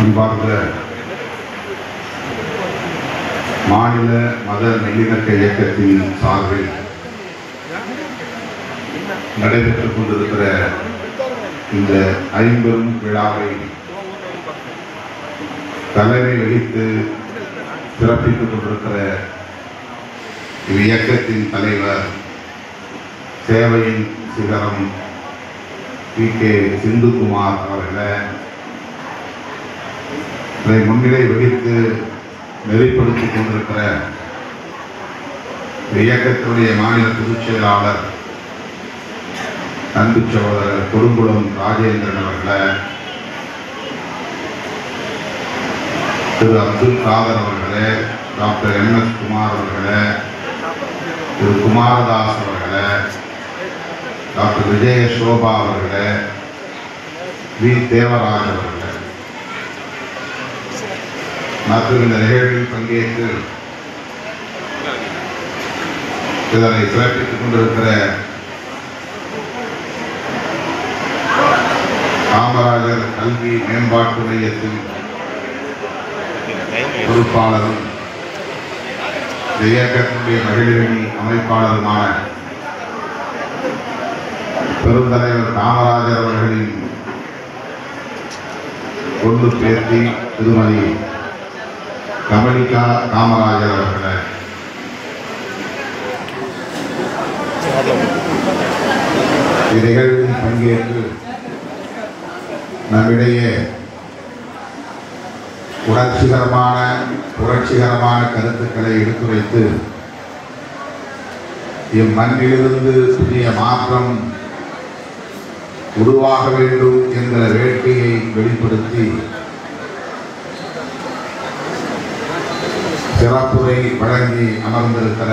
அன்பார்ந்த மாநில மத நல்லிணக்க இயக்கத்தின் சார்பில் நடைபெற்றுக் கொண்டிருக்கிற இந்த ஐம்பெரும் விழாவை தலைமை வகித்து சிறப்பித்துக் கொண்டிருக்கிற இயக்கத்தின் தலைவர் சேவையின் சிகரம் PK சிந்துகுமார் அவர்களை இதை முன்னிலை வகித்து நெறிப்படுத்திக் கொண்டிருக்கிற இயக்கத்தினுடைய மாநில பொதுச் செயலாளர் அன்பு சகோதரர் கொடுங்குளம் ராஜேந்திரன் அவர்களை, திரு அப்துல் காதர் அவர்களே, டாக்டர் MS குமார் அவர்களே, திரு குமாரதாஸ் அவர்களே, டாக்டர் விஜய சோபா அவர்களே, வி தேவராஜ் அவர்களே மற்றும் இந்த நிகழ்வில் பங்கேற்று இதனை சிறப்பித்துக் கொண்டிருக்கிற காமராஜர் கல்வி மேம்பாட்டு மையத்தின் பொறுப்பாளரும் இந்த இயக்கத்தினுடைய மகளிரணி அமைப்பாளருமான பெருந்தலைவர் காமராஜர் அவர்களின் கொண்டு பேர்த்தி திருமதி கமலிகா காமராஜர் அவர்களை, இந்நிகழ்வில் பங்கேற்று நம்மிடையே புரட்சிகரமான கருத்துக்களை எடுத்துரைத்து இம்மண்ணிலிருந்து புதிய மாற்றம் உருவாக வேண்டும் என்ற வேட்கையை வெளிப்படுத்தி சிறப்புரை வழங்கி அமர்ந்திருக்கிற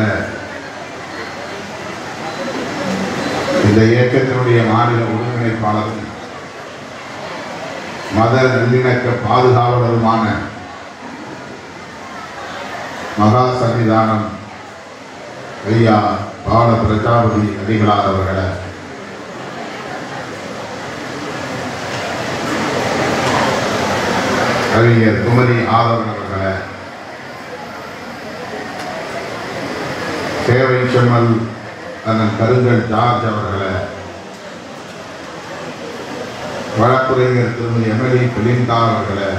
இந்த இயக்கத்தினுடைய மாநில ஒருங்கிணைப்பாளரும் மத நல்லிணக்க பாதுகாவலருமான மகா சன்னிதானம் ஐயா பால பிரஜாபதி அடிகளார் அவர்களை, கவிஞர் குமரி ஆதவன் அவர்களை, சேவை செம்மல் அண்ணன் கருங்கல் ஜார்ஜ் அவர்களை, வழக்குரைஞர் திருமதி எம்எல்ஏ பெலிந்தா அவர்களை,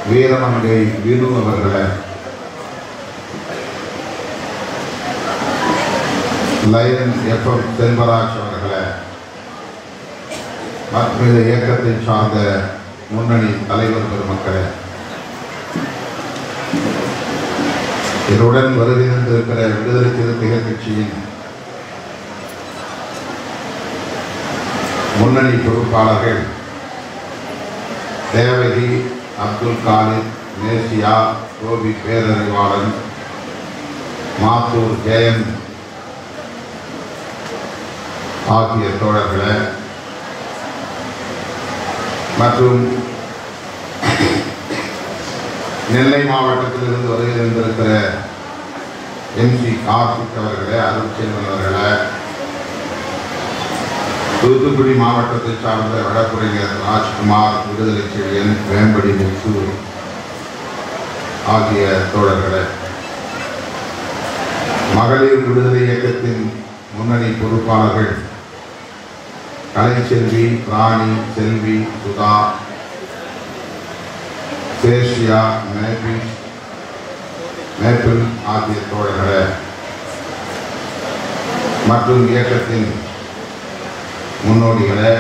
வீரமங்கை வினு அவர்களை, லயன் FM செல்வராஜ் அவர்களை மற்றும் இந்த இயக்கத்தை சார்ந்த முன்னணி தலைவர் பெருமக்களை, இதனுடன் வருகை தந்திருக்கிற விடுதலை சிறுத்தைகள் கட்சியின் முன்னணி பொறுப்பாளர்கள் தேவகி, அப்துல் காலித், நேசியா, கோபி பேரறிவாளன், மாத்தூர் ஜெயன் ஆகிய தோழர்களை மற்றும் நெல்லை மாவட்டத்திலிருந்து வருகை தந்திருக்கிற MC கார்த்திக் அவர்களே, அருட்செல்வன் அவர்களை, தூத்துக்குடி மாவட்டத்தை சார்ந்த வழக்குரைஞர் ராஜ்குமார், விடுதலை செழியன், வேம்படி முத்து ஆகிய தோழர்களை, மகளிர் விடுதலை இயக்கத்தின் முன்னணி பொறுப்பாளர்கள் கலைச்செல்வி, ராணி, செல்வி, சுதா, சேஷியா, மேப்பிள் ஆகிய தோழர்களை மற்றும் இயக்கத்தின் முன்னோடிகளை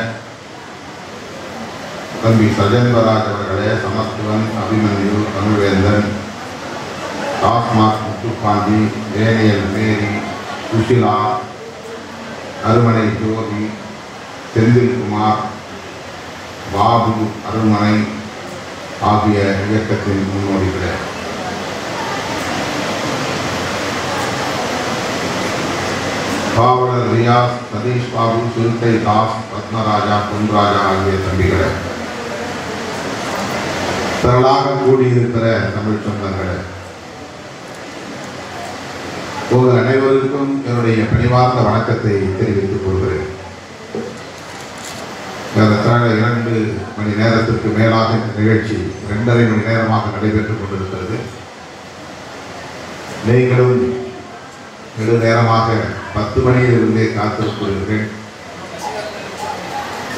தம்பி சஜேந்திரராஜ் அவர்களே, சமத்துவன், அபிமன்யு, தமிழ்வேந்தன், டாஸ்மாக் முத்துப்பாண்டி, டேனியல் மேரி, சுஷிலா, அருமனை ஜோதி, செந்தில்குமார், பாபு, அருமனை ஆகிய இயக்கத்தின் முன்னோடிகளே, பாவலர் ரியாஸ், சதீஷ் பாபு, சிறுத்தை தாஸ், ரத்னராஜா, பொன்ராஜா ஆகிய தம்பிகளே, திரளாக கூடியிருக்கிற தமிழ் சொந்தங்களே, உங்கள் அனைவருக்கும் என்னுடைய பணிவார்ந்த வணக்கத்தை தெரிவித்துக் கொள்கிறேன். ஏறத்தாழ 2 மணி நேரத்திற்கு மேலாக இந்த நிகழ்ச்சி 2.5 மணி நேரமாக நடைபெற்றுக் கொண்டிருக்கிறது. நீங்களும் நெடு நேரமாக 10 மணியிலிருந்தே காத்திருக்கிறீர்கள்.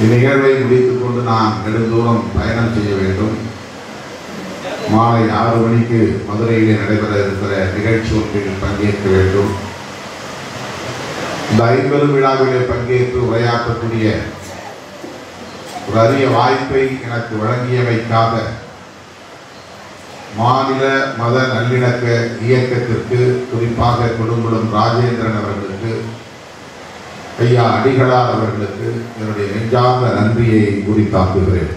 இந்நிகழ்வை முடித்துக் கொண்டு நான் நெடுந்தூரம் பயணம் செய்ய வேண்டும். மாலை 6 மணிக்கு மதுரையிலே நடைபெற இருக்கிற நிகழ்ச்சி ஒன்றில் பங்கேற்க வேண்டும். இந்த 50 விழாவிலே பங்கேற்று உரையாற்றக்கூடிய ஒரு அரிய வாய்ப்பை எனக்கு வழங்கியமைக்காக மாநில மத நல்லிணக்க இயக்கத்திற்கு, குறிப்பாக கொடுங்குளம் ராஜேந்திரன் அவர்களுக்கு, ஐயா அடிகளார் அவர்களுக்கு என்னுடைய நெஞ்சார்ந்த நன்றியை உரித்தாக்குகிறேன்.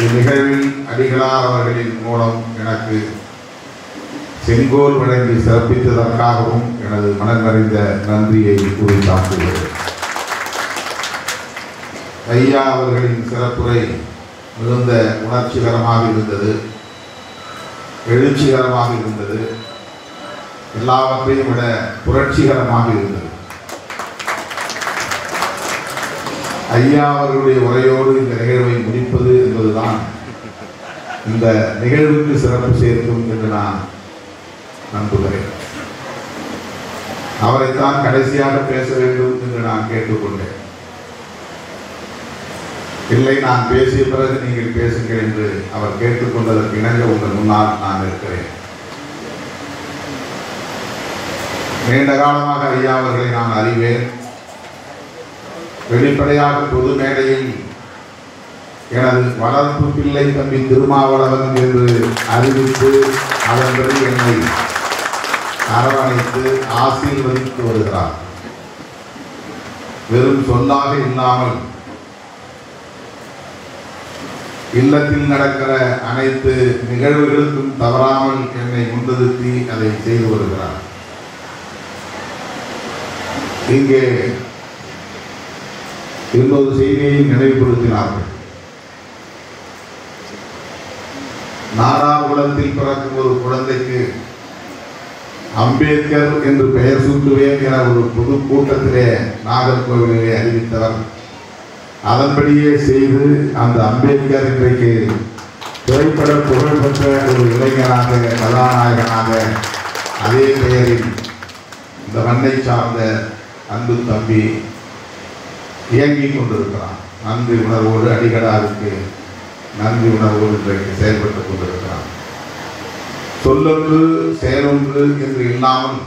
இந்நிகழ்வில் அடிகளார் அவர்களின் மூலம் எனக்கு செங்கோல் வழங்கி சிறப்பித்ததற்காகவும் எனது மனம் நிறைந்த நன்றியை உரித்தாக்குகிறேன். ஐயா அவர்களின் சிறப்புரை மிகுந்த உணர்ச்சிகரமாக இருந்தது, எழுச்சிகரமாக இருந்தது, எல்லாவற்றையும் விட புரட்சிகரமாக இருந்தது. ஐயா அவர்களுடைய உரையோடு இந்த நிகழ்வை முடிப்பது என்பதுதான் இந்த நிகழ்வுக்கு சிறப்பு சேர்க்கும் என்று நான் நம்புகிறேன். அவரைத்தான் கடைசியாக பேச வேண்டும் என்று நான் கேட்டுக்கொண்டேன். இல்லை, நான் பேசிய பிறகு நீங்கள் பேசுங்கள் என்று அவர் கேட்டுக்கொண்டதற்கு இணங்க உங்கள் முன்னால் நான் இருக்கிறேன். நீண்ட காலமாக ஐயா அவர்களை நான் அறிவேன். வெளிப்படையாக பொது மேடையில் எனது வளர்ப்பு பிள்ளை தம்பி திருமாவளவன் என்று அறிவித்து அதன்படி என்னை அரவணைத்து ஆசீர்வதித்து வருகிறார். வெறும் சொல்லாக இல்லாமல் இல்லத்தில் நடக்கிற அனைத்து நிகழ்வுகளுக்கும் தவறாமல் என்னை முன்னிறுத்தி அதை செய்து வருகிறார். இங்கே இன்னொரு செய்தியை நினைவுபடுத்தினார்கள். நாடாகுளத்தில் பிறக்கும் ஒரு குழந்தைக்கு அம்பேத்கர் என்று பெயர் சூட்டுவேன் என ஒரு பொது கூட்டத்திலே நாகர்கோவிலே அறிவித்தவர். அதன்படியே செய்து அந்த அம்பேத்கர் இன்றைக்கு திரைப்பட புகழ்பெற்ற ஒரு இளைஞராக, கதாநாயகனாக அதே பெயரில் இந்த மண்ணை சார்ந்த அன்பு தம்பி இயங்கிக் கொண்டிருக்கிறான். நன்றி உணர்வோடு அடிகளாருக்கு நன்றி உணர்வோடு இன்றைக்கு செயல்பட்டுக் கொண்டிருக்கிறான். சொல்லொன்று செயலொன்று என்று இல்லாமல்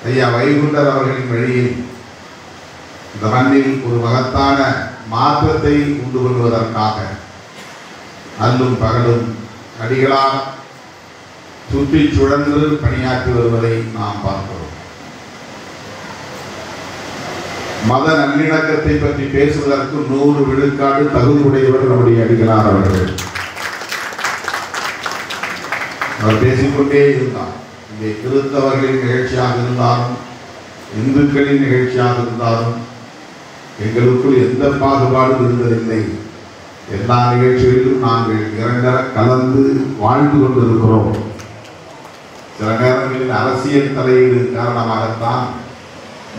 ஐயா வைகுண்டர் அவர்களின் வழியில் இந்த மண்ணில் ஒரு மகத்தான மாற்றத்தை உண்டு கொள்வதற்காக அல்லும் பகலும் அடிகளார் சுற்றி சுழன்று பணியாற்றி வருவதை நாம் பார்க்கிறோம். மத நல்லிணக்கத்தை பற்றி பேசுவதற்கு 100 விழுக்காடு தகுதியுடையவர் நம்முடைய அடிகளார் அவர்கள். அவர் பேசிக்கொண்டே இருந்தார். இங்கே கிறிஸ்தவர்களின் நிகழ்ச்சியாக இருந்தாலும், இந்துக்களின் நிகழ்ச்சியாக இருந்தாலும் எங்களுக்குள் எந்த பாகுபாடும் இருந்ததில்லை. எல்லா நிகழ்ச்சிகளிலும் நாங்கள் இரண்டர கலந்து வாழ்ந்து கொண்டிருக்கிறோம். சில நேரங்களில் அரசியல் தலையீடு காரணமாகத்தான்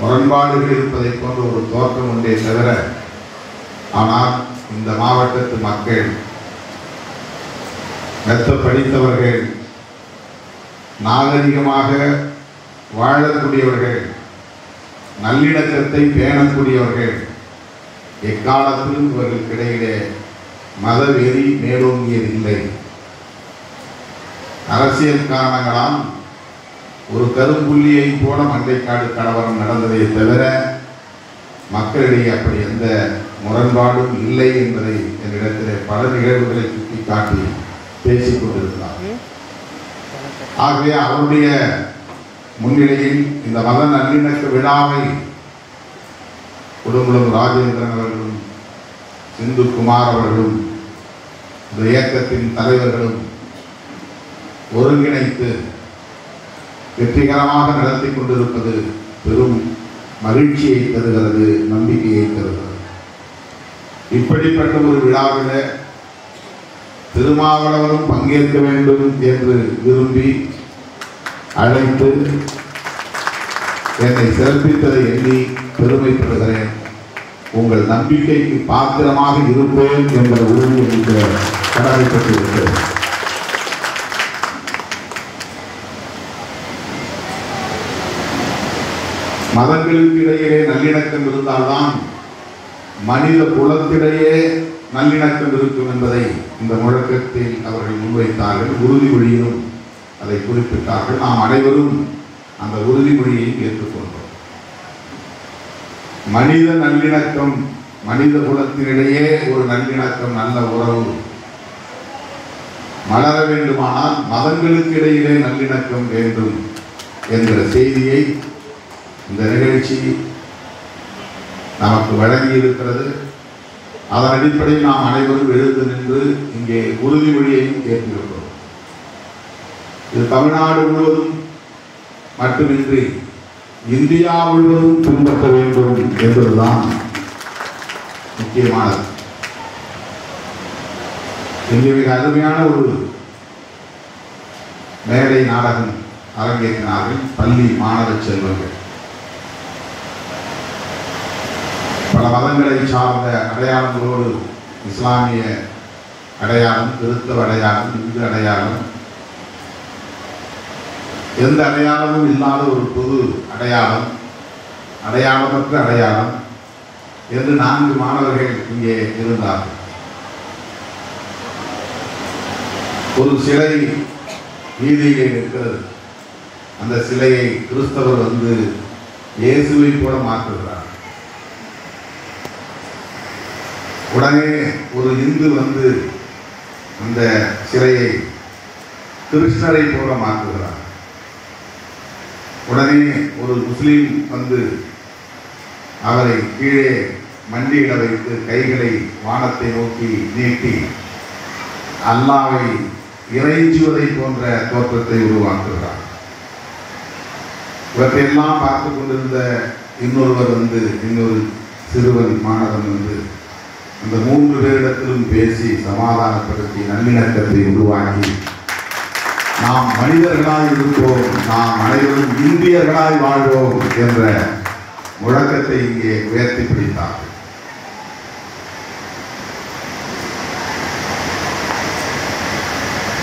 முரண்பாடுகள் இருப்பதை போன்ற ஒரு தோற்றம் உண்டே தவிர, ஆனால் இந்த மாவட்டத்து மக்கள், மெத்த படித்தவர்கள், நாகரிகமாக வாழக்கூடியவர்கள், நல்லிணக்கத்தை பேணக்கூடியவர்கள், எக்காலத்திலும் இவர்களுக்கிடையிலே மதவெறி மேலோங்கியதில்லை. அரசியல் காரணங்களால் ஒரு கரும்புள்ளியை போல மண்டைக்காடு கலவரம் நடந்ததை தவிர மக்களிடையே அப்படி எந்த முரண்பாடும் இல்லை என்பதை என்னிடத்திலே பல நிகழ்வுகளை சுட்டிக்காட்டி பேசிக் கொண்டிருந்தார். ஆகவே அவருடைய முன்னிலையில் இந்த மத நல்லிணக்க விழாவை கொடுங்குளம் ராஜேந்திரன் அவர்களும், சிந்துகுமார் அவர்களும், இந்த இயக்கத்தின் தலைவர்களும் ஒருங்கிணைத்து வெற்றிகரமாக நடத்தி கொண்டிருப்பது பெரும் மகிழ்ச்சியை தருகிறது, நம்பிக்கையை தருகிறது. இப்படிப்பட்ட ஒரு விழாவில் திருமாவளவனும் பங்கேற்க வேண்டும் என்று விரும்பி அழைத்து என்னை சிறப்பித்ததை எண்ணி பெருமைப்படுகிறேன். உங்கள் நம்பிக்கைக்கு பாத்திரமாக இருப்பேன் என்ற உறுதி எனக்கு கடமைப்பட்டிருக்கிறேன். மதங்களுக்கு இடையே நல்லிணக்கம் இருந்தால்தான் மனித குலத்திடையே நல்லிணக்கம் இருக்கும் என்பதை இந்த முழக்கத்தில் அவர்கள் முன்வைத்தார்கள். உறுதிமொழியிலும் அதை குறிப்பிட்டார்கள். நாம் அனைவரும் அந்த உறுதிமொழியை ஏற்றுக்கொண்டோம். மனித நல்லிணக்கம், மனித குலத்தினிடையே ஒரு நல்லிணக்கம், நல்ல உறவு மலர வேண்டுமானால் மதங்களுக்கு இடையிலே நல்லிணக்கம் வேண்டும் என்ற செய்தியை இந்த நிகழ்ச்சி நமக்கு வழங்கி இருக்கிறது. அதன் அடிப்படையில் நாம் அனைவரும் எழுந்து நின்று இங்கே உறுதிமொழியையும் ஏற்றிருக்கிறோம். இது தமிழ்நாடு முழுவதும் மட்டுமின்றி இந்தியா முழுவதும் பின்பற்ற வேண்டும் என்பதுதான் முக்கியமானது. இங்கே மிக அருமையான ஒரு மேடை நாடகம் அரங்கேற்றினார்கள் பள்ளி மாணவ செல்வங்கள். பல மதங்களை சார்ந்த அடையாளங்களோடு இஸ்லாமிய அடையாளம், கிறிஸ்தவ அடையாளம், இந்து அடையாளம், எந்த அடையாளமும் இல்லாத ஒரு பொது அடையாளம், அடையாளமற்ற அடையாளம் என்று 4 மாணவர்கள் இங்கே இருந்தார்கள். ஒரு சிலை வீதியிலே நிற்கிறது. அந்த சிலையை கிறிஸ்தவர் வந்து இயேசுவை போல மாற்றுகிறார். உடனே ஒரு இந்து வந்து அந்த சிலையை கிருஷ்ணரை போல மாற்றுகிறார். உடனே ஒரு முஸ்லீம் வந்து அவரை கீழே மண்டியிட வைத்து கைகளை வானத்தை நோக்கி நீட்டி அல்லாவை இறைஞ்சுவதை போன்ற தோற்றத்தை உருவாக்குகிறார். இவற்றையெல்லாம் பார்த்து கொண்டிருந்த இன்னொருவர் வந்து, இன்னொரு சிறுவன் மாணவன் வந்து அந்த 3 பேரிடத்திலும் பேசி சமாதானப்படுத்தி நல்லிணக்கத்தை உருவாக்கி நாம் மனிதர்களாய் இருப்போம், நாம் அனைவரும் இந்தியர்களாய் வாழ்வோம் என்ற முழக்கத்தை இங்கே உயர்த்தி பிடித்தார்.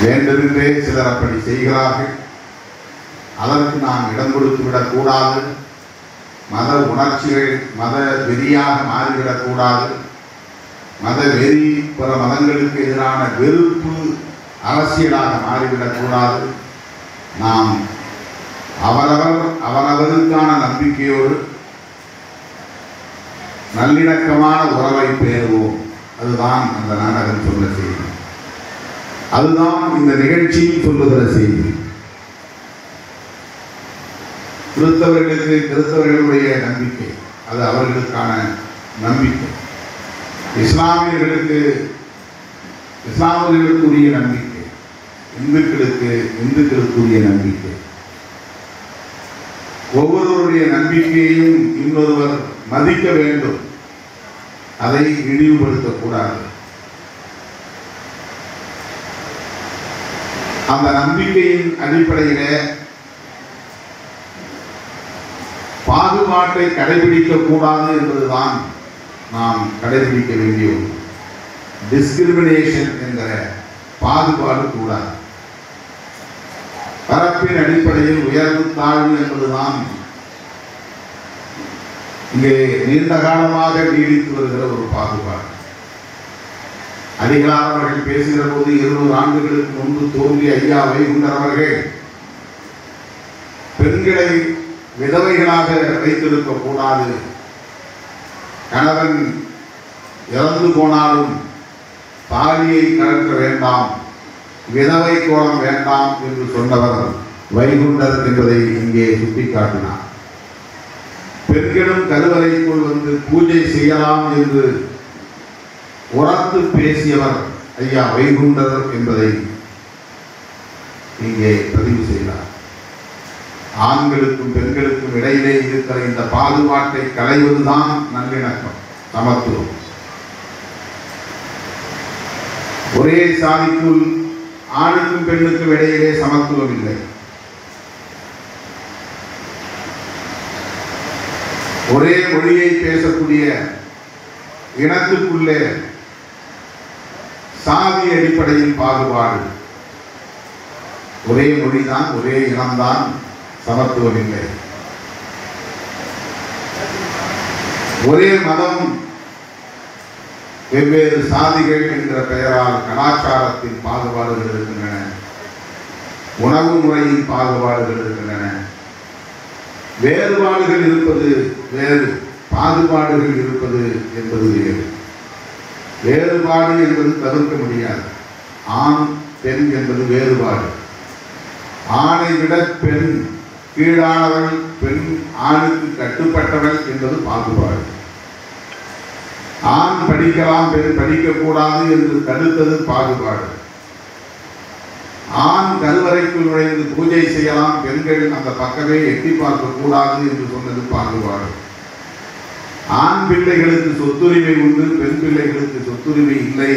வேண்டுமென்றே சிலர் அப்படி செய்கிறார்கள். அதற்கு நாம் இடம் கொடுத்து விடக்கூடாது. மத உணர்ச்சிகள் மத வெறியாக மாறிவிடக்கூடாது. மத வெறி பிற மதங்களுக்கு எதிரான வெறுப்பு அரசியலாக மாறிவிடக்கூடாது. நாம் அவரவருக்கான நம்பிக்கையோடு நல்லிணக்கமான உறவை பேணுவோம். அதுதான் அந்த நாடகம் சொன்ன செய்தி. அதுதான் இந்த நிகழ்ச்சியில் சொல்லுகிற செய்தி. கிறிஸ்தவர்களுக்கு கிறிஸ்தவர்களுடைய நம்பிக்கை, அது அவர்களுக்கான நம்பிக்கை. இஸ்லாமியர்களுக்கு இஸ்லாமியர்களுக்குரிய நம்பிக்கை, இந்துக்களுக்கு இந்துக்களுக்குரிய நம்பிக்கை. ஒவ்வொருவருடைய நம்பிக்கையையும் இன்னொருவர் மதிக்க வேண்டும், அதை இழிவுபடுத்தக்கூடாது. அந்த நம்பிக்கையின் அடிப்படையிலே பாகுபாட்டை கடைபிடிக்க கூடாது என்பதுதான் நாம் கடைபிடிக்க வேண்டிய ஒன்று. டிஸ்கிரிமினேஷன் என்கிற பாகுபாடு கூடாது. பரப்பின் அடிப்படையில் உயர்வு தாழ்வு என்பதுதான் இங்கே நீண்ட காலமாக நீடித்து வருகிற ஒரு பாகுபாடு. அடிகளார் அவர்கள் பேசுகிற போது 200 ஆண்டுகளுக்கு முன்பு தோன்றிய ஐயா வைகுண்டர் அவர்கள் பெண்களை விதவைகளாக வைத்திருக்க கூடாது, கணவன் இறந்து போனாலும் தாலியை கலக்க வேண்டாம், விதவை கோலம் வேண்டாம் என்று சொன்னவர் வைகுண்டர் என்பதை இங்கே சுட்டிக்காட்டினார். பெண்களும் கருவறைக்குள் வந்து பூஜை செய்யலாம் என்று உரத்து பேசியவர் ஐயா வைகுண்டர் என்பதை இங்கே பதிவு செய்தார். ஆண்களுக்கும் பெண்களுக்கும் இடையிலே இருக்கிற இந்த பாகுபாட்டை களைவதுதான் நல்லிணக்கம், சமத்துவம். ஒரே சாதிக்குள் ஆணுக்கும் பெண்ணுக்கும் இடையிலே சமத்துவம் இல்லை. ஒரே மொழியை பேசக்கூடிய இனத்துக்குள்ளே சாதி அடிப்படையில் பாகுபாடு. ஒரே மொழிதான், ஒரே இனம்தான், சமத்துவம் இல்லை. ஒரே மதம், வெவ்வேறு சாதிகள் என்கிற பெயரால் கலாச்சாரத்தில் பாகுபாடுகள் இருக்கின்றன, உணவு முறையில் பாகுபாடுகள் இருக்கின்றன. வேறுபாடுகள் இருப்பது வேறு, பாகுபாடுகள் இருப்பது என்பது வேறு. வேறுபாடு என்பது தவிர்க்க முடியாது. ஆண் பெண் என்பது வேறுபாடு. ஆணை விட பெண் கீழானவள், பெண் ஆணுக்கு கட்டுப்பட்டவள் என்பது பாகுபாடு. ஆண் படிக்கலாம், பெண் படிக்கக்கூடாது என்று தடுத்தது பாகுபாடு. ஆண் கருவறைக்குள் நுழைந்து பூஜை செய்யலாம், பெண்கள் அந்த பக்கமே எட்டி பார்க்க கூடாது என்று சொன்னது பாகுபாடு. ஆண் பிள்ளைகளுக்கு சொத்துரிமை உண்டு, பெண் பிள்ளைகளுக்கு சொத்துரிமை இல்லை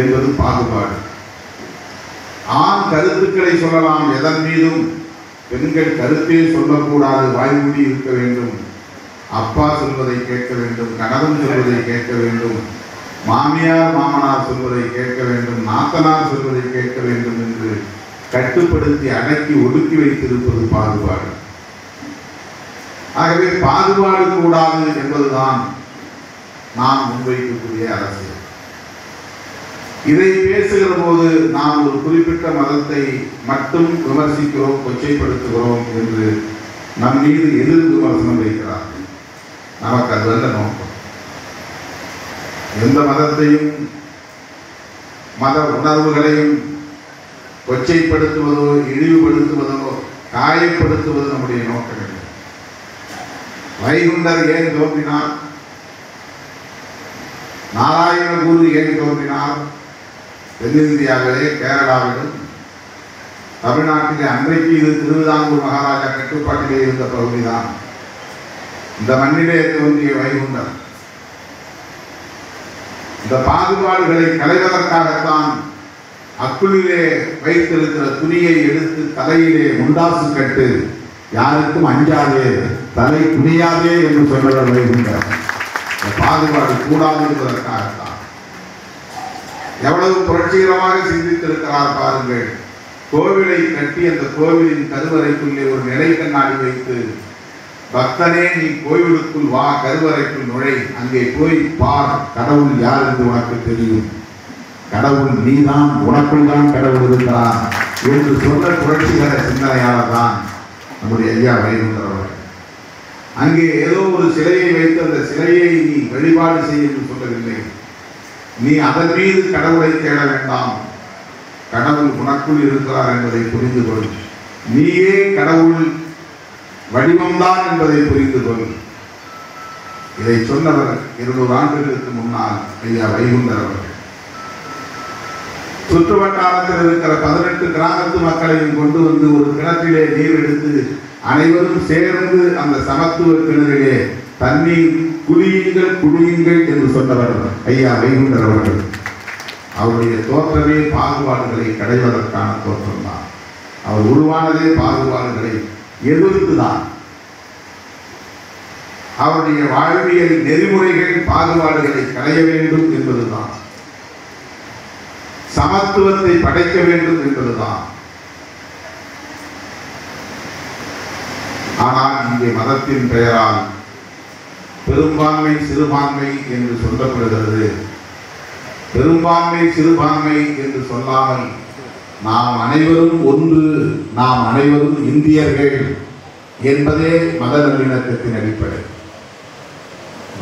என்பது பாகுபாடு. ஆண் கருத்துக்களை சொல்லலாம் எதன் மீதும், பெண்கள் கருத்தே சொல்லக்கூடாது, வாய்மூடி இருக்க வேண்டும், அப்பா சொல்வதை கேட்க வேண்டும், கணவன் சொல்வதை கேட்க வேண்டும், மாமியார் மாமனார் சொல்வதை கேட்க வேண்டும், நாத்தனார் சொல்வதை கேட்க வேண்டும் என்று கட்டுப்படுத்தி அடக்கி ஒடுக்கி வைத்திருப்பது பாகுபாடு. ஆகவே பாகுபாடு கூடாது என்பதுதான் நாம் முன்வைக்கக்கூடிய அரசியல். இதை பேசுகிற போது நாம் ஒரு குறிப்பிட்ட மதத்தை மட்டும் விமர்சிக்கிறோம், கொச்சைப்படுத்துகிறோம் என்று நம் மீது எதிர் விமர்சனம் வைக்கிறார்கள். நமக்கு அது நல்ல நோக்கம். எந்த மதத்தையும் மத உணர்வுகளையும் கொச்சைப்படுத்துவதோ இழிவுபடுத்துவதோ காயப்படுத்துவதோ நம்முடைய நோக்கம் இல்லை. வைகுண்டர் ஏன் தோன்றினார்? நாராயண குரு ஏன் தோன்றினார்? தென்னிந்தியாவிலே, கேரளாவிலும் தமிழ்நாட்டிலே அன்றைக்கு இது திருவிதாங்கூர் மகாராஜா கட்டுப்பாட்டிலே இருந்த பகுதிதான். இந்த மண்ணிலே தோன்றிய வைகுண்டர். இந்த பாகுபாடுகளை களைவதற்காகத்தான் அக்குளிலே வைத்திருக்கிற துணியை எடுத்து தலையிலே முண்டாசு கட்டு, யாருக்கும் அஞ்சாதே, தலை துணியாதே என்று சொன்னவர் வைகுண்டர். பாகுபாடு கூடாது என்பதற்காகத்தான். எவ்வளவு புரட்சிகரமாக சிந்தித்திருக்கிறார் பாருங்கள். கோவிலை கட்டி அந்த கோவிலின் கருவறைக்குள்ளே ஒரு நிலை கண்ணாடி வைத்து, பக்தனே நீ கோவிலுக்குள் வா, கருவறைக்குள் நுழை, அங்கே போய் பார், கடவுள் யார் என்று உனக்கு தெரியும், கடவுள் நீதான், உனக்குள் தான் கடவுள் இருக்கிறார் என்று சொல்ல புரட்சிகர சிந்தனையாளர் தான் நம்முடைய ஐயா வைகுண்டர் அவர்கள். அங்கே ஏதோ ஒரு சிலையை வைத்து அந்த சிலையை நீ வழிபாடு செய்ய என்று சொல்லவில்லை. நீ அதன் மீது கடவுளை தேட வேண்டாம், கடவுள் உனக்குள் இருக்கிறார் என்பதை புரிந்து கொள், நீயே கடவுள் வடிவம்தான் என்பதை புரிந்து கொள். இதை சொன்னவர் 200 ஆண்டுகளுக்கு முன்னால் ஐயா வைகுண்டர் அவர்கள். சுற்று வட்டாரத்தில் இருக்கிற 18 கிராமத்து மக்களையும் கொண்டு வந்து ஒரு கிணற்றிலே நீர் எடுத்து அனைவரும் சேர்ந்து அந்த சமத்துவ கிணறிலே தண்ணீர் குளியுங்கள் குளியுங்கள் என்று சொன்னவர் ஐயா வைகுண்டர் அவர்கள். அவருடைய தோற்றமே பாகுபாடுகளை களைவதற்கான தோற்றம் தான். அவர் உருவானதே பாகுபாடுகளை எதிர்த்துதான். அவருடைய வாழ்வியல் நெறிமுறைகள் பாகுபாடுகளை களைய வேண்டும் என்பதுதான், சமத்துவத்தை படைக்க வேண்டும் என்பதுதான். ஆனால் இங்கே மதத்தின் பெயரால் பெரும்பான்மை சிறுபான்மை என்று சொல்லப்படுகிறது. பெரும்பான்மை சிறுபான்மை என்று சொல்லாமல் நாம் அனைவரும் ஒன்று, நாம் அனைவரும் இந்தியர்கள் என்பதே மத நல்லிணக்கத்தின் அடிப்படை.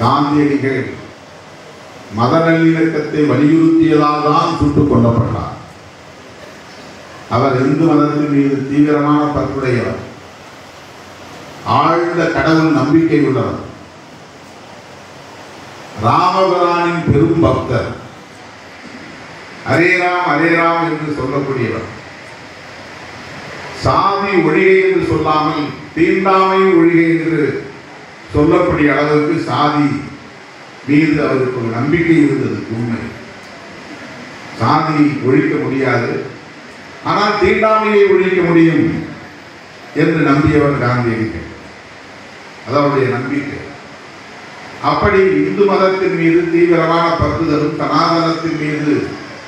காந்தியடிகள் மத நல்லிணக்கத்தை வலியுறுத்தியதால் தான் சுட்டுக் கொல்லப்பட்டார். அவர் இந்து மதத்தின் மீது தீவிரமான பற்றுடையவர், ஆழ்ந்த கடவுள் நம்பிக்கை உள்ளவர், ராமபிரானின் பெரும் பக்தர், ஹரே ராம் என்று சொல்லக்கூடியவர். சாதி ஒழிகை என்று சொல்லாமல் தீண்டாமை ஒழிகை என்று சொல்லக்கூடிய அளவுக்கு சாதி மீது அவருக்கு ஒரு நம்பிக்கை இருந்தது. உண்மை, சாதி ஒழிக்க முடியாது, ஆனால் தீண்டாமையை ஒழிக்க முடியும் என்று நம்பியவர் காந்தியடிகள். அது அவருடைய நம்பிக்கை. அப்படி இந்து மதத்தின் மீது தீவிரமான பற்றுதலும் சனாதனத்தின் மீது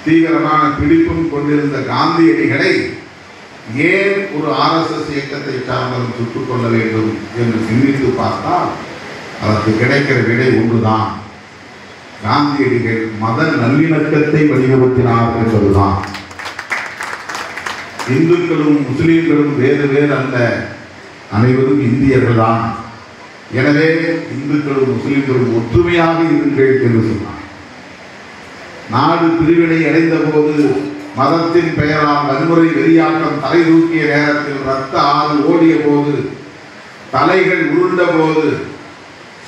தீவிரமான பிடிப்பும் கொண்டிருந்த காந்தியடிகளை ஏன் ஒரு RSS இயக்கத்தை சார்ந்தவன் சுட்டுக் கொள்ள வேண்டும் என்று சிந்தித்து பார்த்தால் அதற்கு கிடைக்கிற விடை ஒன்றுதான். காந்தியடிகள் மத நல்லிணக்கத்தை வலியுறுத்தினார் என்பதுதான். இந்துக்களும் முஸ்லிம்களும் வேறு வேறு அல்ல, அனைவரும் இந்தியர்கள் தான். எனவே இந்துக்களும் முஸ்லிம்களும் ஒற்றுமையாக இருங்கள் என்று சொன்னார். நாடு பிரிவினை அடைந்த போது மதத்தின் பெயரால் வன்முறை வெறியாட்டம் தலை தூக்கிய நேரத்தில் ரத்த ஆறு ஓடிய போது, தலைகள் உருண்ட போது,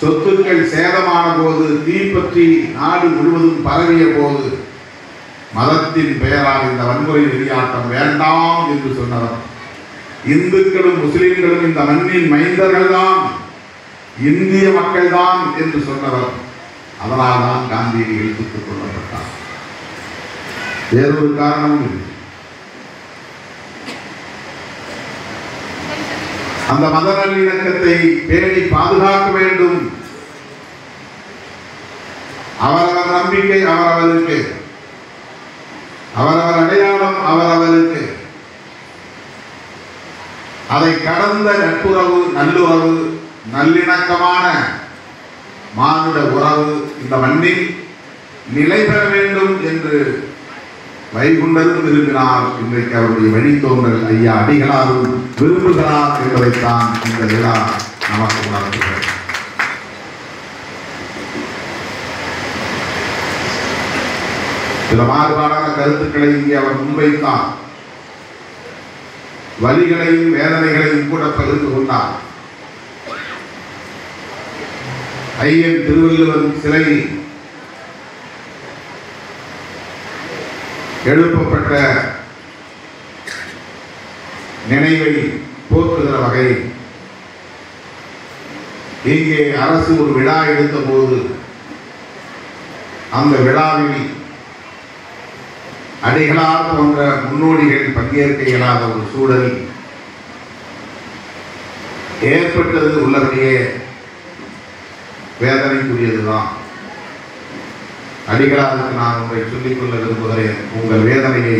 சொத்துக்கள் சேதமான போது, தீப்பற்றி நாடு முழுவதும் பரவிய போது மதத்தின் பெயரால் இந்த வன்முறை வெறியாட்டம் வேண்டாம் என்று சொன்னவர். இந்துக்களும் முஸ்லிம்களும் இந்த மண்ணின் மைந்தர்கள் தான், இந்திய மக்கள் தான் என்று சொன்னவர். அதனால் தான் காந்தியடிகள் சுட்டுக் கொல்லப்பட்டார். வேறொரு காரணமும் இல்லை. அந்த மத நல்லிணக்கத்தை பேணி பாதுகாக்க வேண்டும். அவரவர் நம்பிக்கை அவரவருக்கு, அவரவர் அடையாளம் அவரவருக்கு. அதை கடந்த நட்புறவு, நல்லுறவு, நல்லிணக்கமான மானுட உறவு இந்த மண்ணில் நிலை பெற வேண்டும் என்று வைகுண்டரும் விரும்பினார். இன்றைக்கு அவருடைய வழித்தோன்றல் ஐயா அடிகளாரும் விரும்புகிறார் என்பதைத்தான் இந்த விழா நமக்கு உணர்த்துகிறது. சில மாறுபாடான கருத்துக்களை இங்கே அவர் முன்வைத்தார். வலிகளையும் வேதனைகளையும் கூட பகிர்ந்து கொண்டார். ஐயன் திருவள்ளுவர் சிலை எழுப்பப்பட்ட நினைவை போற்றுகிற வகை இங்கே அரசு ஒரு விழா எடுத்த போது அந்த விழாவில் அடிகளார் போன்ற முன்னோடிகள் பங்கேற்க இயலாத ஒரு சூழல் ஏற்பட்டது உள்ளபடியே வேதனைக்குரியதுதான். அடிகளாருக்கு நான் உங்களை சொல்லிக்கொள்ள விரும்புகிறேன். உங்கள் வேதனையை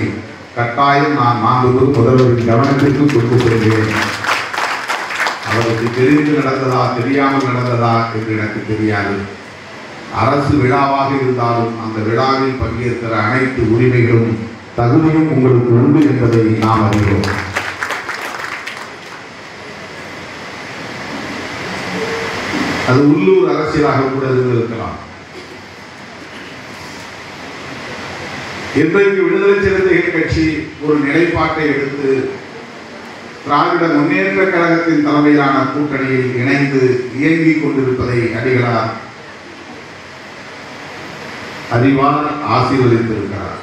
கட்டாயம் நான் மாண்புமிகு முதல்வரின் கவனத்திற்கு கொண்டு செல்கிறேன். அவருக்கு தெரிந்து நடந்ததா தெரியாமல் நடந்ததா என்று எனக்கு தெரியாது. அரசு விழாவாக இருந்தாலும் அந்த விழாவில் பங்கேற்கிற அனைத்து உரிமைகளும் தகுதியும் உங்களுக்கு உண்டு என்பதை நாம் அறிவோம். அது உள்ளூர் அரசியலாக கூட இருந்திருக்கலாம். இன்றைக்கு விடுதலை சிறுத்தைகள் கட்சி ஒரு நிலைப்பாட்டை எடுத்து திராவிட முன்னேற்ற கழகத்தின் தலைமையிலான கூட்டணியில் இணைந்து இயங்கிக் கொண்டிருப்பதை அடிகளார் அறிவார், ஆசீர்வதித்திருக்கிறார்.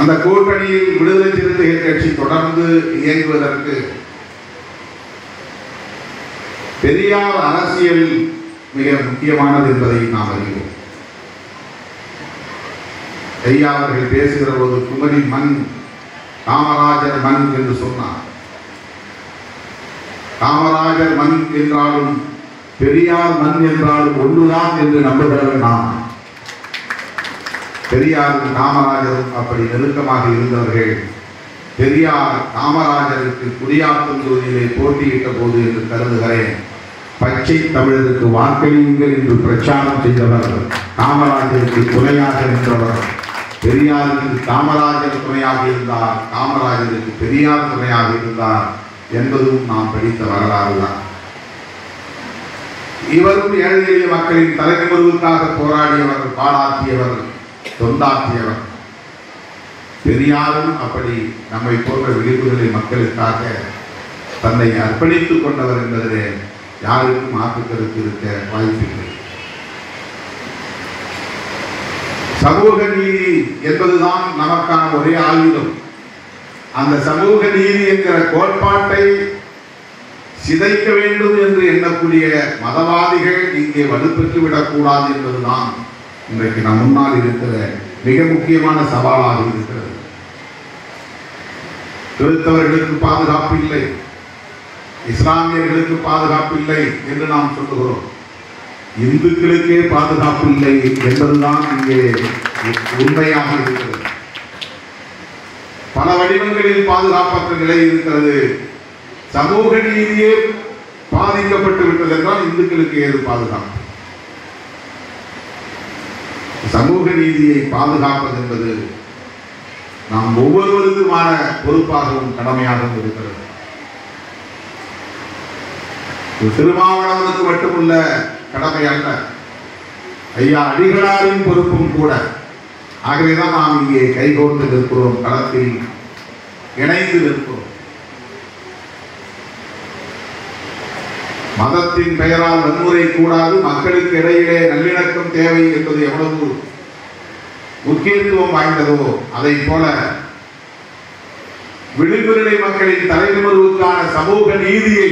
அந்த கூட்டணியில் விடுதலை சிறுத்தைகள் கட்சி தொடர்ந்து இயங்குவதற்கு பெரியார் அரசியல் மிக முக்கியமானது என்பதை நாம் அறிவோம். ஐயா அவர்கள் பேசுகிற போது குமரி மண் காமராஜர் மண் என்று சொன்னார். காமராஜர் மண் என்றாலும் பெரியார் மண் என்றாலும் ஒன்றுதான் என்று நம்புகிறவர் நாம். பெரியாரும் காமராஜரும் அப்படி நெருக்கமாக இருந்தவர்கள். பெரியார் காமராஜருக்கு குடியாத்தம் தொகுதியிலே போட்டியிட்ட போது என்று கருதுகிறேன். பச்சை தமிழருக்கு வாக்களியுங்கள் என்று பிரச்சாரம் செய்தவர், காமராஜருக்கு துணையாக நின்றவர். பெரியாருக்கு காமராஜர் துணையாக இருந்தார், காமராஜருக்கு பெரியார் துணையாக இருந்தார் என்பதும் நாம் படித்த வரலாறு தான். இவரும் ஏழை எளிய மக்களின் தலைநிமிர்வுக்காக போராடியவர், பாடாற்றியவர், தொண்டாற்றியவர். பெரியாரும் அப்படி நம்மை போன்ற விளிம்புகளை மக்களுக்காக தன்னை அர்ப்பணித்துக் கொண்டவர் என்பதிலே யாருக்கும் மாற்று கருத்து இருக்க வாய்ப்பில்லை. சமூக நீதி என்பதுதான் நமக்கான ஒரே ஆயுதம். அந்த சமூக நீதி என்கிற கோட்பாட்டை சிதைக்க வேண்டும் என்று எண்ணக்கூடிய மதவாதிகள் இங்கே வலுப்பெற்று விடக்கூடாது என்பதுதான் இன்றைக்கு நம் முன்னால் இருக்கிற மிக முக்கியமான சவாலாக இருக்கிறது. கிறிஸ்தவர்களுக்கு பாதுகாப்பு இல்லை, இஸ்லாமியர்களுக்கு பாதுகாப்பு இல்லை என்று நாம் சொல்லுகிறோம். இந்துக்களுக்கே பாதுகாப்பு இல்லை என்பதுதான் இங்கே உண்மையாக இருக்கிறது. பல வடிவங்களில் பாதுகாப்பற்ற நிலை இருக்கிறது. சமூக நீதியே பாதிக்கப்பட்டு விட்டது என்றால் இந்துக்களுக்கு ஏது பாதுகாப்பு? சமூக நீதியை பாதுகாப்பது என்பது நாம் ஒவ்வொருவருக்குமான பொறுப்பாகவும் கடமையாகவும் இருக்கிறது. திருமாவளவனுக்கு மட்டுமுள்ள கடமை அல்ல, ஐயா அடிகளாரின் பொறுப்பும் கூட. ஆகவேதான் நாம் இங்கே கைகோர்த்து நிற்கிறோம், களத்தில் இணைந்து நிற்கிறோம். மதத்தின் பெயரால் வன்முறை கூடாது, மக்களுக்கு இடையிலே நல்லிணக்கம் தேவை என்பது எவ்வளவு முக்கியத்துவம் வாய்ந்ததோ அதை போல விளிம்புநிலை மக்களின் தலைநிமிர்வுக்கான சமூக நீதியை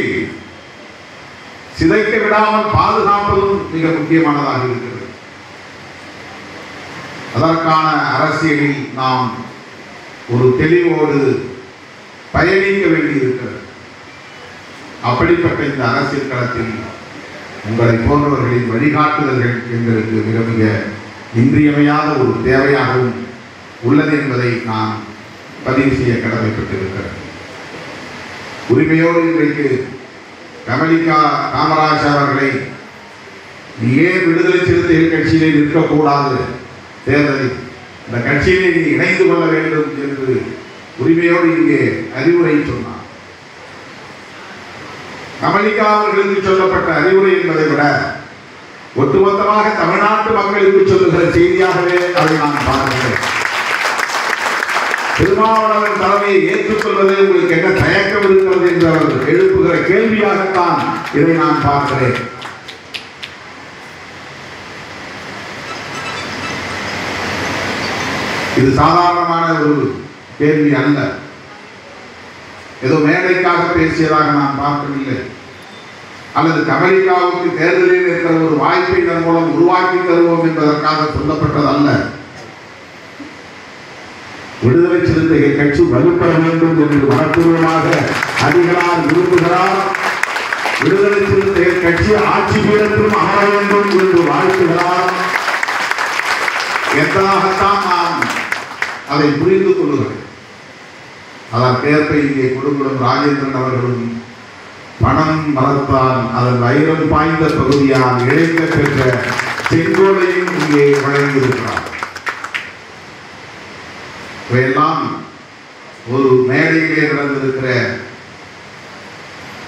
சிதைக்க விடாமல் பாதுகாப்பதும் மிக முக்கியமானதாக இருக்கிறது. அதற்கான அரசியலில் நாம் ஒரு தெளிவோடு பயணிக்க வேண்டியிருக்கிறது. அப்படிப்பட்ட இந்த அரசியல் களத்தில் உங்களை போன்றவர்களின் வழிகாட்டுதல்கள் எங்களுக்கு மிக மிக இன்றியமையாத ஒரு தேவையாகவும் உள்ளது என்பதை நான் பதிவு செய்ய கடமைப்பட்டிருக்கிறேன். உரிமையோடு இன்றைக்கு கமலிகா காமராஜ் அவர்களை நீ ஏன் விடுதலை சிறுத்தைகள் கட்சியிலே நிற்கக்கூடாது, தேர்தலில் இந்த கட்சியிலே நீ இணைந்து கொள்ள வேண்டும் என்று உரிமையோடு இங்கே அறிவுரை சொன்னார். கமலிகா அவர்களுக்கு சொல்லப்பட்ட அறிவுரை என்பதை விட ஒட்டுமொத்தமாக தமிழ்நாட்டு மக்களுக்கு சொல்லுகிற செய்தியாகவே அதை நான் பார்க்கிறேன். திருமாவளவன் தலைமையை ஏற்றுக்கொள்வது உங்களுக்கு என்ன தயக்கம் இருக்கிறது என்று அவர் எழுப்புகிற கேள்வியாகத்தான் இதை நான் பார்க்கிறேன். இது சாதாரணமான ஒரு கேள்வி அல்ல. ஏதோ மேடைக்காக பேசியதாக நான் பார்க்கவில்லை, அல்லது கமலிகாவுக்கு தேர்தலில் இருக்கிற ஒரு வாய்ப்பை இதன் மூலம் உருவாக்கி தருவோம் என்பதற்காக சொல்லப்பட்டது அல்ல. விடுதலை சிறுத்தைகள் கட்சி வலுப்பெற வேண்டும் என்று மனப்பூர்வமாக அடிகளார் விரும்புகிறார். விடுதலை சிறுத்தைகள் கட்சி ஆட்சி பீடத்திலும் அமர வேண்டும் என்று வாழ்த்துகிறார். என்பதாகத்தான் நான் அதை புரிந்து கொள்ளுகிறேன். அதற்கேற்ப இங்கே கொடுங்குளம் ராஜேந்திரன் அவர்களும் பணம் மரத்தான் அதன் வைரம் பாய்ந்த பகுதியால் இழைக்க பெற்ற செங்கோலையும் இங்கே வழங்கியிருக்கிறார். இவையெல்லாம் ஒரு மேடையிலே நடந்திருக்கிற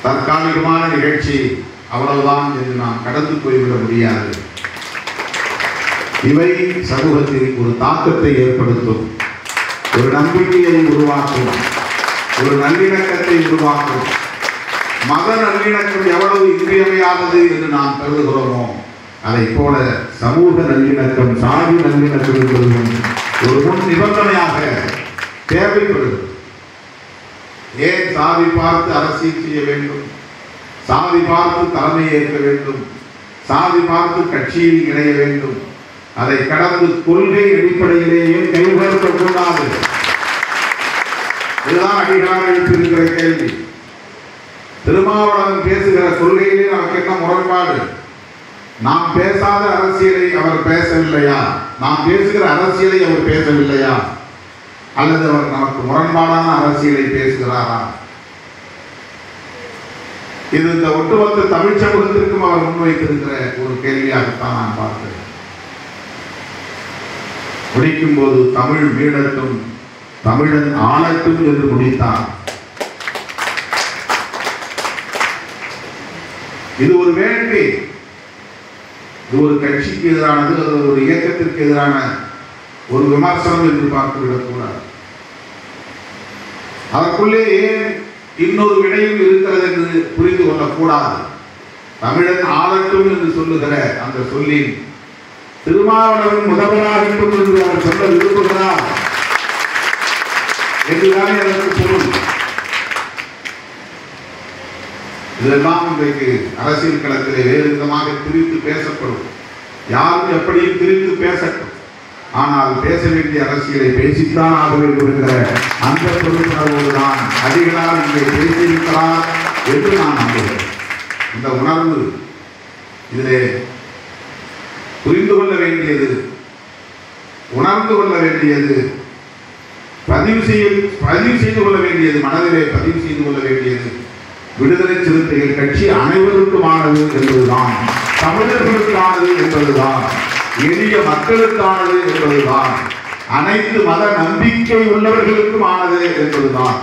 தற்காலிகமான நிகழ்ச்சி, அவ்வளவுதான் என்று நாம் கடந்து போய்விட முடியாது. இவை சமூகத்தில் ஒரு தாக்கத்தை ஏற்படுத்தும், ஒரு நம்பிக்கையை உருவாக்கும், ஒரு நல்லிணக்கத்தை உருவாக்கும். மத நல்லிணக்கம் எவ்வளவு இன்றியமையானது என்று நாம் கருதுகிறோமோ அதை போல சமூக நல்லிணக்கம், சாதி நல்லிணக்கம் என்பதும் ஒரு முன் நிபந்தனையாக தேவைப்படுகிறது. ஏன் சாதி பார்த்து அரசியல் செய்ய வேண்டும், சாதி பார்த்து தலைமை ஏற்க வேண்டும், சாதி பார்த்து கட்சியில் இணைய வேண்டும்? அதை கடந்து கொள்கை அடிப்படையிலேயே கைகோர்க்கக்கூடாது. இதுதான் அடிகளார் எழுப்பியிருக்கிற கேள்வி. திருமாவளவன் பேசுகிற கொள்கையிலே நமக்கு என்ன முரண்பாடு? நாம் பேசாத அரசியலை அவர் பேசவில்லையா? நாம் பேசுகிற அரசியலை அவர் பேசவில்லையா? அல்லது அவர் நமக்கு முரண்பாடான அரசியலை பேசுகிறாரா? இது இந்த ஒட்டுமொத்த தமிழ் சமூகத்திற்கும் அவர் முன்வைத்திருக்கிற ஒரு கேள்வியாகத்தான் நான் பார்க்கிறேன். முடிக்கும் போது தமிழ் மீளட்டும், தமிழன் ஆளட்டும் என்று முடித்தார். இது ஒரு வேள்வி, இது ஒரு கட்சிக்கு எதிரானது, அது ஒரு இயக்கத்திற்கு எதிரான ஒரு விமர்சனம் என்று பார்த்துவிடக்கூடாது. அதற்குள்ளே ஏன் இன்னொரு விடையும் இருக்கிறது என்று புரிந்து கொள்ளக்கூடாது. தமிழன் ஆளட்டும் என்று சொல்லுகிற அந்த சொல்லில் திருமாவளவன் முதல்வராகட்டும் என்று அவர் சொல்ல விரும்புகிறார் என்றுதானே அதற்கு பொருள். இதெல்லாம் இன்றைக்கு அரசியல் களத்திலே வேறு விதமாக திரித்து பேசப்படும். யாரும் எப்படியும் திரித்து பேசட்டும், ஆனால் பேச வேண்டிய அரசியலை பேசித்தான் ஆக வேண்டும் என்கிற அந்த பொறுப்புணர்வோடு தான் அடிகளார் இங்கே பேசியிருக்கிறார். என்று நான் நம்புகிறேன். இந்த உணர்வு இதிலே புரிந்து கொள்ள வேண்டியது, உணர்ந்து கொள்ள வேண்டியது, பதிவு செய்து கொள்ள வேண்டியது, மனதிலே பதிவு செய்து கொள்ள வேண்டியது, விடுதலை சிறுத்தைகள் கட்சி அனைவருக்குமானது என்பதுதான், தமிழர்களுக்கானது என்பதுதான், எளிய மக்களுக்கானது என்பதுதான், அனைத்து மத நம்பிக்கை உள்ளவர்களுக்குமானது என்பதுதான்.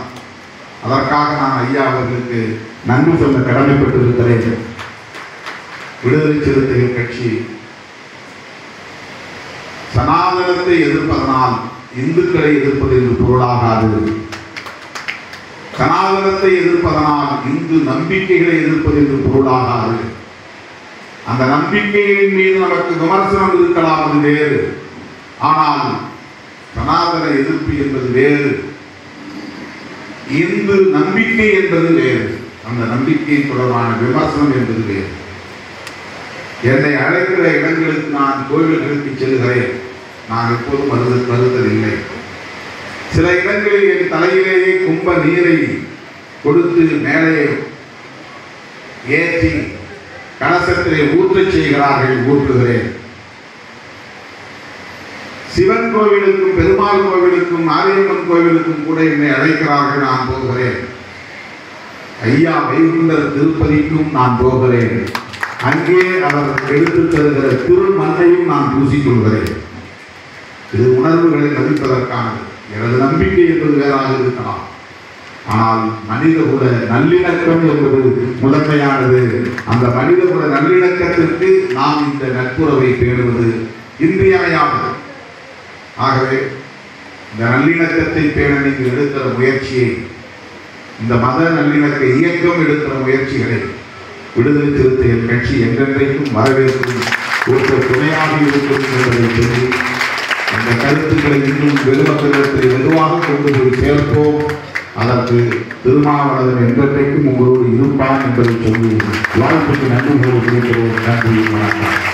அதற்காக நான் ஐயா அவர்களுக்கு நன்றி சொல்ல கடமைப்பட்டிருக்கிறேன். விடுதலை சிறுத்தைகள் கட்சி சனாதனத்தை எதிர்ப்பதனால் இந்துக்களை எதிர்ப்பது என்று பொருளாகாது. சனாதனத்தை எதிர்ப்பதனால் இந்து நம்பிக்கைகளை எதிர்ப்பது என்று பொருளாகாது. அந்த நம்பிக்கையின் மீது நமக்கு விமர்சனம் இருக்கலாம், அது வேறு. ஆனால் சனாதன எதிர்ப்பு என்பது வேறு, இந்து நம்பிக்கை என்பது வேறு. அந்த நம்பிக்கை தொடர்பான விமர்சனம் என்பது வேறு. என்னை அழைக்கிற இடங்களுக்கு நான் கோவில்களுக்கு செல்கிறேன். நான் எப்போதும் மறுத்ததில்லை. சில இடங்களில் என் தலையிலேயே கும்ப நீரை கொடுத்து மேலே ஏற்றி கலசத்திலே ஊற்றச் செய்கிறார்கள், ஊற்றுகிறேன். சிவன் கோவிலுக்கும் பெருமாள் கோவிலுக்கும் மாரியம்மன் கோவிலுக்கும் கூட என்னை அழைக்கிறார்கள், நான் போகிறேன். ஐயா வைகுண்டர் திருப்பதிக்கும் நான் போகிறேன். அங்கே அவர் எடுத்து தருகிற திருமண்ணையும் நான் பூசிக்கொள்கிறேன். இது உணர்வுகளை மதிப்பதற்கானது. எனது நம்பிக்கை என்பது வேறாக இருக்கலாம். ஆனால் மனிதகுல நல்லிணக்கம் என்பது முதன்மையானது. அந்த மனிதகுல நல்லிணக்கத்திற்கு நாம் இந்த நட்புறவை பேணுவது இன்றியமையானது. ஆகவே இந்த நல்லிணக்கத்தை பேண நீங்கள் எடுக்கிற முயற்சியை, இந்த மத நல்லிணக்க இயக்கம் எடுக்கிற முயற்சிகளை விடுதலை சிறுத்தைகள் கட்சி என்றென்றைக்கும் வரவேற்கும், ஒரு துணையாக இருக்கும் என்பதை சொல்லி, அந்த கருத்துக்களை இன்னும் வெகுமக்களிடத்தில் வெகுவாக கொண்டு போய் சேர்ப்போம். அதற்கு திருமாவளவன் என்றென்றைக்கும் உங்களோடு இருப்பான் என்பதை சொல்லி வாழ்த்துக்கு நன்றி கூறுகிறோம். நன்றி, வணக்கம்.